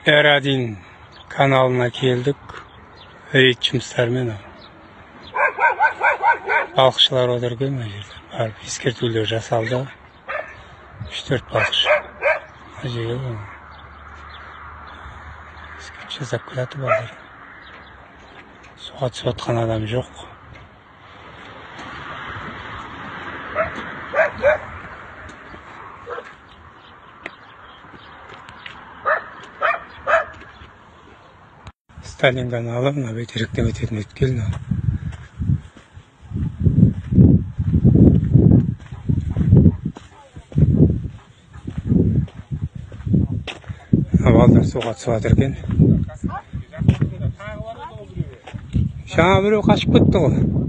Eradin kanalına keldik. Öğret жұмыстармен balıkçılar отырген мына жерде. Барып ескертулер жасалды. 3-4 balıkçı. Мына жерге ескерту жасап келатыр балдар. Суға түсіп жатқан адам жоқ. Сталин каналы мына бейтеректен өтетін өткел. Балдар суға түсіп жатыр екен. Жаңа біреу қашып кетті ғой.